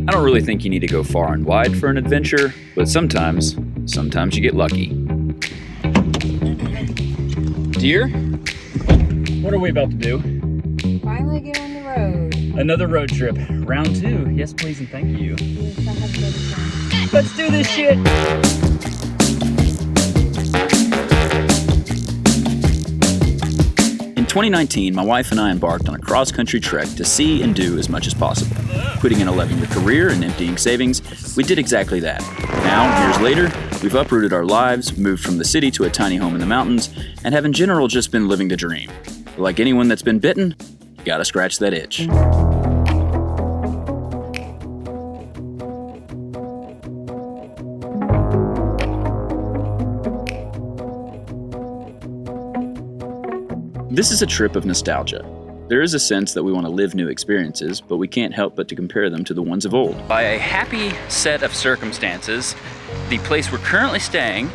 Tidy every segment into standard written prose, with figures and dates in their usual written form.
I don't really think you need to go far and wide for an adventure, but sometimes you get lucky. Dear, what are we about to do? Finally get on the road. Another road trip. Round 2. Yes, please and thank you. Yes, I have medicine. Let's do this shit! In 2019, my wife and I embarked on a cross-country trek to see and do as much as possible. Quitting an 11-year career and emptying savings, we did exactly that. Now, years later, we've uprooted our lives, moved from the city to a tiny home in the mountains, and have in general just been living the dream. But like anyone that's been bitten, you gotta scratch that itch. This is a trip of nostalgia. There is a sense that we want to live new experiences, but we can't help but to compare them to the ones of old. By a happy set of circumstances, the place we're currently staying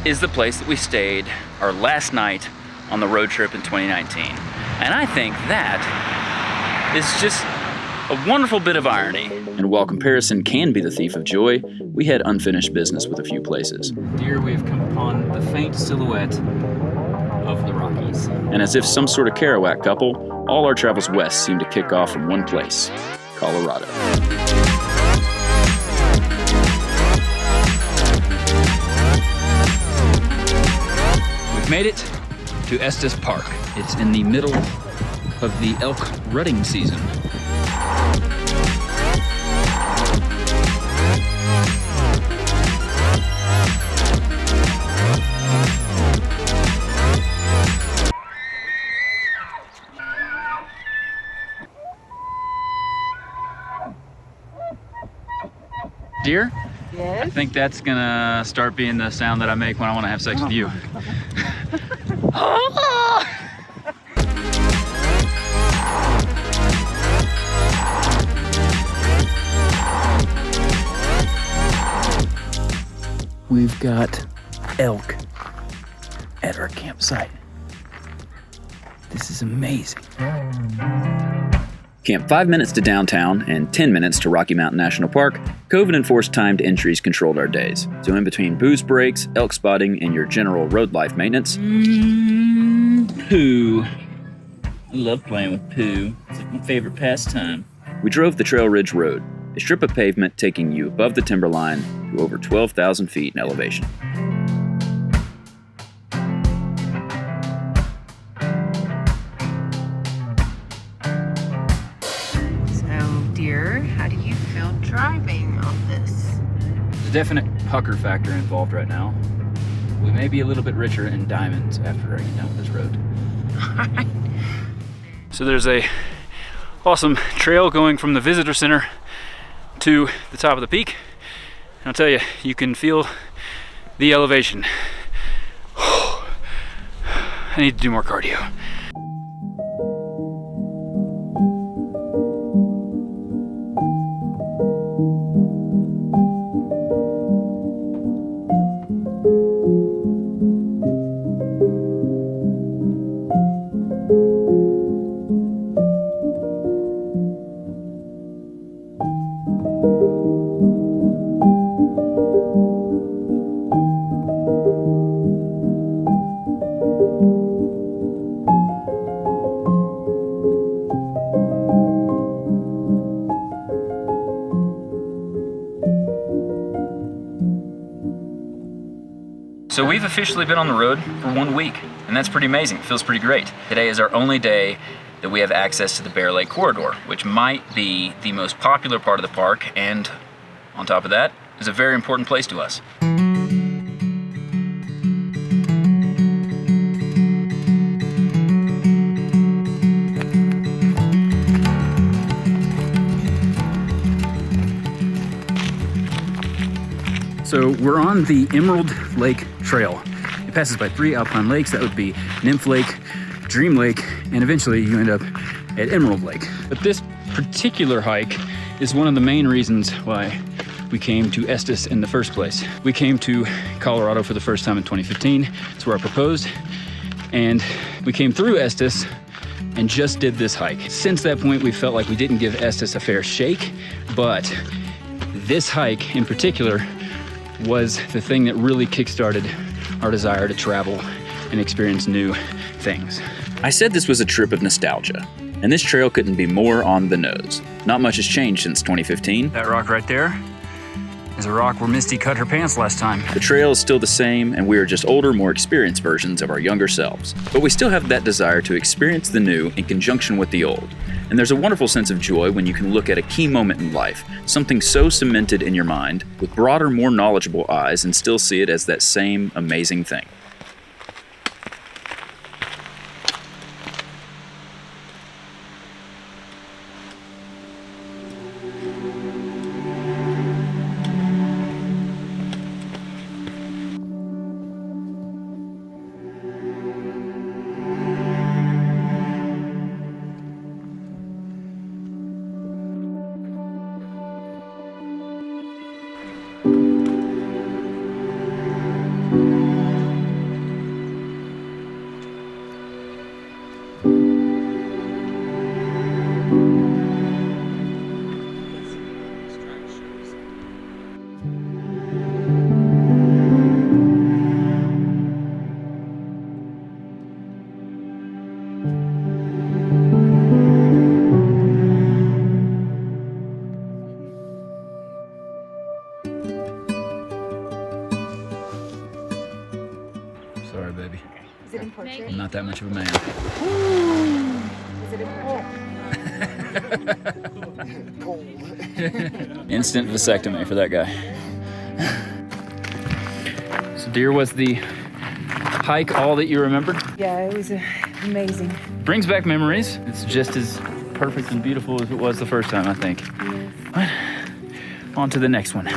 is the place that we stayed our last night on the road trip in 2019. And I think that is just a wonderful bit of irony. And while comparison can be the thief of joy, we had unfinished business with a few places. Dear, we have come upon the faint silhouette of the Rockies. And as if some sort of Kerouac Couple, all our travels west seem to kick off from one place, Colorado. We've made it to Estes Park. It's in the middle of the elk rutting season. Dear? Yes? I think that's gonna start being the sound that I make when I want to have sex with you. We've got elk at our campsite. This is amazing. Camp 5 minutes to downtown and 10 minutes to Rocky Mountain National Park, COVID-enforced timed entries controlled our days. So in between booze breaks, elk spotting, and your general road life maintenance, poo. I love playing with poo. It's like my favorite pastime. We drove the Trail Ridge Road, a strip of pavement taking you above the timberline to over 12,000 feet in elevation. How do you feel driving on this? There's a definite pucker factor involved right now. We may be a little bit richer in diamonds after I get done with this road. So there's a awesome trail going from the visitor center to the top of the peak. And I'll tell you, you can feel the elevation. I need to do more cardio. So we've officially been on the road for 1 week, and that's pretty amazing. It feels pretty great. Today is our only day that we have access to the Bear Lake Corridor, which might be the most popular part of the park, and on top of that, is a very important place to us. So we're on the Emerald Lake Trail. It passes by 3 alpine lakes. That would be Nymph Lake, Dream Lake, and eventually you end up at Emerald Lake. But this particular hike is one of the main reasons why we came to Estes in the first place. We came to Colorado for the first time in 2015. It's where I proposed. And we came through Estes and just did this hike. Since that point, we felt like we didn't give Estes a fair shake, but this hike in particular was the thing that really kickstarted our desire to travel and experience new things. I said this was a trip of nostalgia, and this trail couldn't be more on the nose. Not much has changed since 2015. That rock right there is a rock where Misty cut her pants last time. The trail is still the same, and we are just older, more experienced versions of our younger selves. But we still have that desire to experience the new in conjunction with the old. And there's a wonderful sense of joy when you can look at a key moment in life, something so cemented in your mind, with broader, more knowledgeable eyes, and still see it as that same amazing thing. Sorry, baby. Is it in portrait? I'm not that much of a man. Is it in portrait? Instant vasectomy for that guy. So dear, was the hike all that you remembered? Yeah, it was amazing. Brings back memories. It's just as perfect and beautiful as it was the first time, I think. But on to the next one.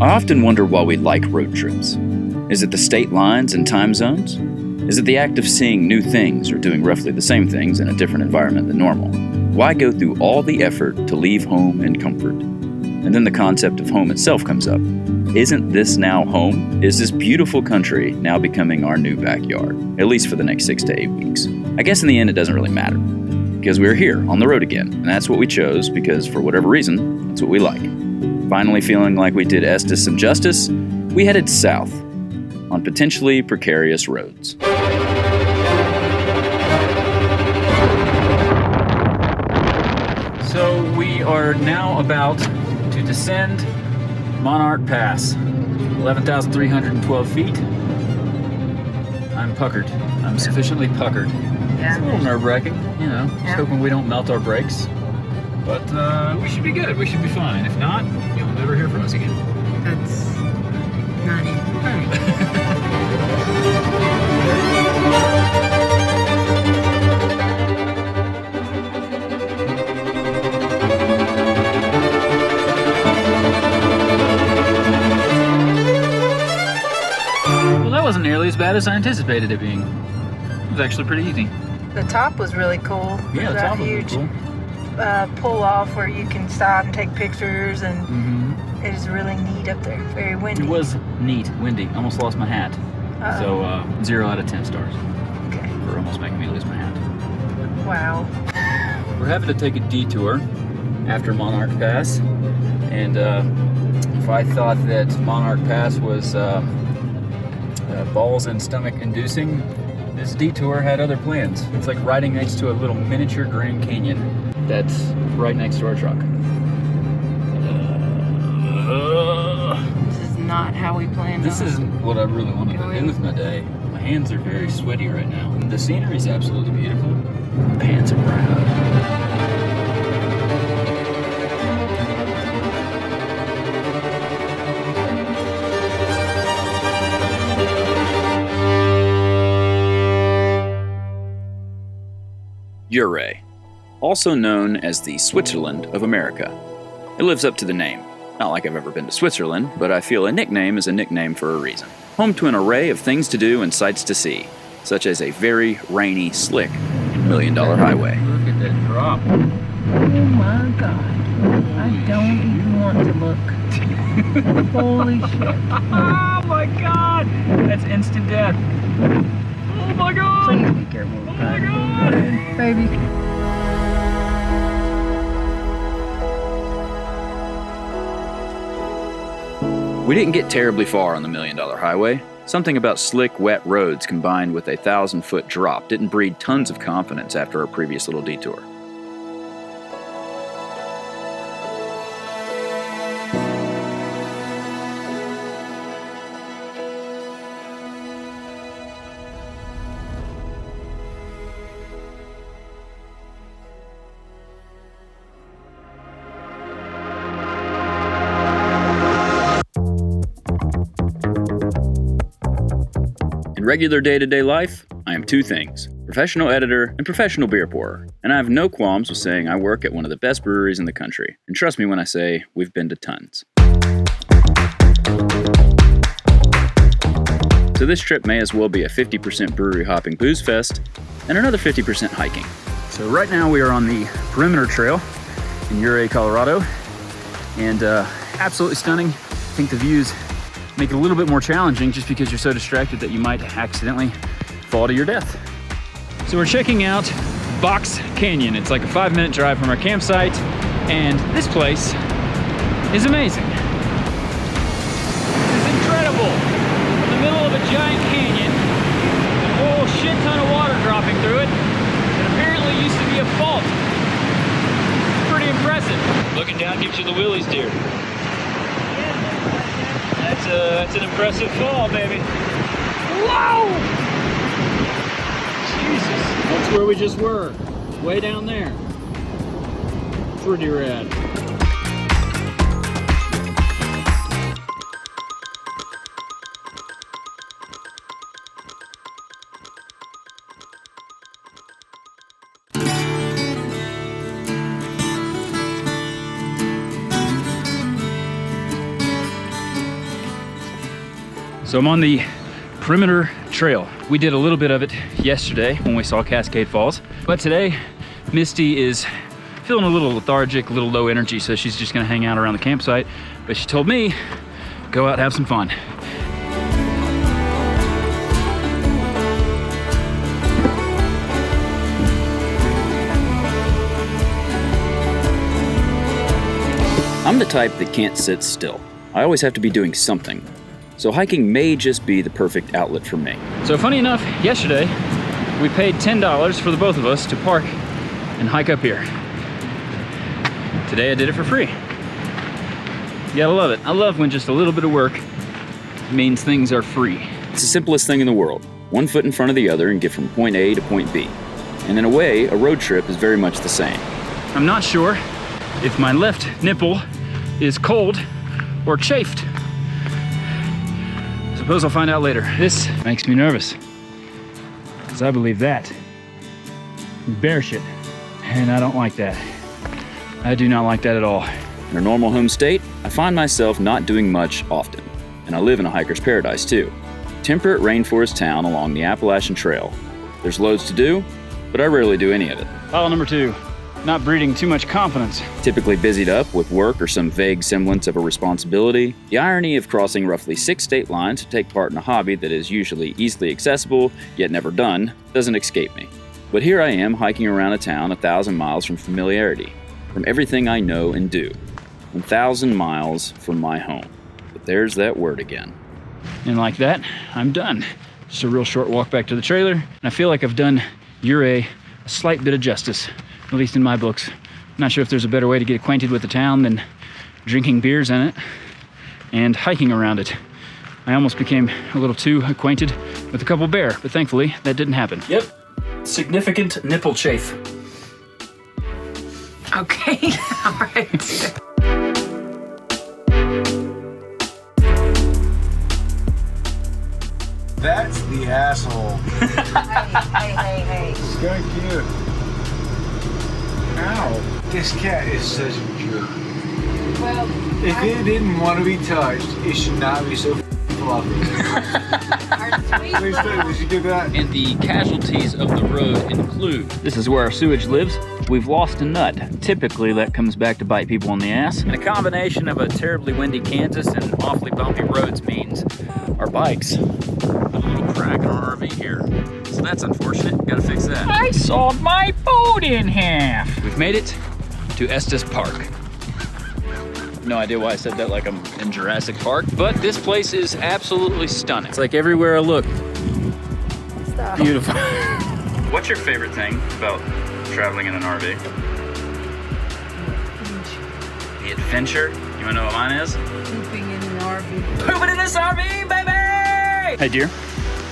I often wonder why we like road trips. Is it the state lines and time zones? Is it the act of seeing new things or doing roughly the same things in a different environment than normal? Why go through all the effort to leave home in comfort? And then the concept of home itself comes up. Isn't this now home? Is this beautiful country now becoming our new backyard? At least for the next 6 to 8 weeks. I guess in the end it doesn't really matter. Because we're here on the road again, and that's what we chose because for whatever reason, that's what we like. Finally feeling like we did Estes some justice, we headed south on potentially precarious roads. So we are now about to descend Monarch Pass, 11,312 feet. I'm puckered. I'm sufficiently puckered. Yeah. It's a little nerve-wracking, you know, just hoping we don't melt our brakes. But we should be good. We should be fine. If not, you'll never hear from us again. That's not it. Well, that wasn't nearly as bad as I anticipated it being. It was actually pretty easy. The top was really cool. Yeah, the top was really huge cool. Pull off where you can stop and take pictures, and it is really neat up there. Very windy. It was neat, windy. Almost lost my hat. So 0 out of 10 stars Okay. for almost making me lose my hat. Wow. We're having to take a detour after Monarch Pass, and if I thought that Monarch Pass was balls and stomach inducing, this detour had other plans. It's like riding next to a little miniature Grand Canyon that's right next to our truck. This is not how we planned This on. isn't what I really wanted to do with my day. My hands are very sweaty right now. The scenery is absolutely beautiful. My pants are brown. Ouray, also known as the Switzerland of America. It lives up to the name. Not like I've ever been to Switzerland, but I feel a nickname is a nickname for a reason. Home to an array of things to do and sights to see, such as a very rainy, slick $1 million highway. Look at that drop. Oh my God. I don't even want to look. Holy shit. Oh my God! That's instant death. Oh my God! Please be careful. Oh my God! Baby. We didn't get terribly far on the $1 million highway. Something about slick, wet roads combined with a 1,000-foot drop didn't breed tons of confidence after our previous little detour. In regular day-to-day life, I am two things: professional editor and professional beer pourer. And I have no qualms with saying I work at one of the best breweries in the country. And trust me when I say we've been to tons. So this trip may as well be a 50% brewery hopping booze fest and another 50% hiking. So right now we are on the Perimeter Trail in Ouray, Colorado. And absolutely stunning. I think the views make it a little bit more challenging just because you're so distracted that you might accidentally fall to your death. So we're checking out Box Canyon. It's like a 5-minute drive from our campsite, and this place is amazing. It's incredible. In the middle of a giant canyon, a whole shit ton of water dropping through it, that apparently used to be a fault. It's pretty impressive. Looking down gives you the willies, dear. That's an impressive fall, baby. Whoa! Jesus, that's where we just were. Way down there. Pretty rad. So I'm on the Perimeter Trail. We did a little bit of it yesterday when we saw Cascade Falls, but today Misty is feeling a little lethargic, a little low energy, so she's just gonna hang out around the campsite. But she told me, go out and have some fun. I'm the type that can't sit still. I always have to be doing something. So hiking may just be the perfect outlet for me. So funny enough, yesterday, we paid $10 for the both of us to park and hike up here. Today I did it for free. You gotta love it. I love when just a little bit of work means things are free. It's the simplest thing in the world. One foot in front of the other and get from point A to point B. And in a way, a road trip is very much the same. I'm not sure if my left nipple is cold or chafed. Suppose I'll find out later. This makes me nervous, because I believe that is bear shit, and I don't like that. I do not like that at all. In a normal home state, I find myself not doing much often, and I live in a hiker's paradise too. Temperate rainforest town along the Appalachian Trail. There's loads to do, but I rarely do any of it. File number 2. Not breeding too much confidence. Typically busied up with work or some vague semblance of a responsibility, the irony of crossing roughly 6 state lines to take part in a hobby that is usually easily accessible, yet never done, doesn't escape me. But here I am hiking around a town 1,000 miles from familiarity, from everything I know and do. 1,000 miles from my home. But there's that word again. And like that, I'm done. Just a real short walk back to the trailer, and I feel like I've done Ouray a slight bit of justice. At least in my books. Not sure if there's a better way to get acquainted with the town than drinking beers in it and hiking around it. I almost became a little too acquainted with a couple bear, but thankfully that didn't happen. Yep, significant nipple chafe. Okay, all right. That's the asshole. Hey. Skunk you. Ow. This cat is such a jerk. Well, If it didn't want to be touched, it should not be so fluffy. our sweet Please do. Did you get that? And the casualties of the road include, this is where our sewage lives. We've lost a nut. Typically that comes back to bite people in the ass. And a combination of a terribly windy Kansas and awfully bumpy roads means our bikes have a little crack in our RV here. So that's unfortunate, gotta fix that. I sawed my boat in half. We've made it to Estes Park. No idea why I said that like I'm in Jurassic Park, but this place is absolutely stunning. It's like everywhere I look. Stop. Beautiful. What's your favorite thing about traveling in an RV? The adventure? You wanna know what mine is? Pooping in an RV. Pooping in this RV, baby! Hey dear,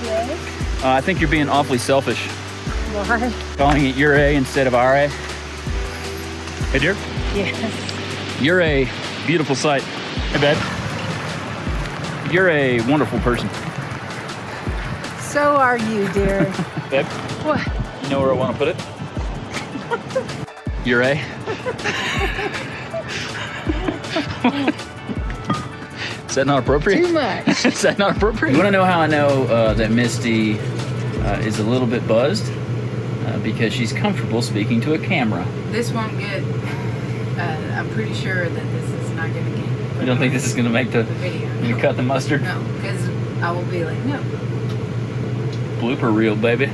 Yes? I think you're being awfully selfish. Why? Calling it Ouray instead of Ouray. Hey dear, Yes. you're a beautiful sight. Hey babe. You're a wonderful person. So are you, dear. Babe, What? you know where I want to put it? Ouray. Is that not appropriate? Too much. Is that not appropriate? You want to know how I know that Misty is a little bit buzzed? Because she's comfortable speaking to a camera. This won't get, I'm pretty sure that this is not going to get. You don't think this is going to make the video? You cut the mustard? No, because I will be like, no. Blooper reel, baby.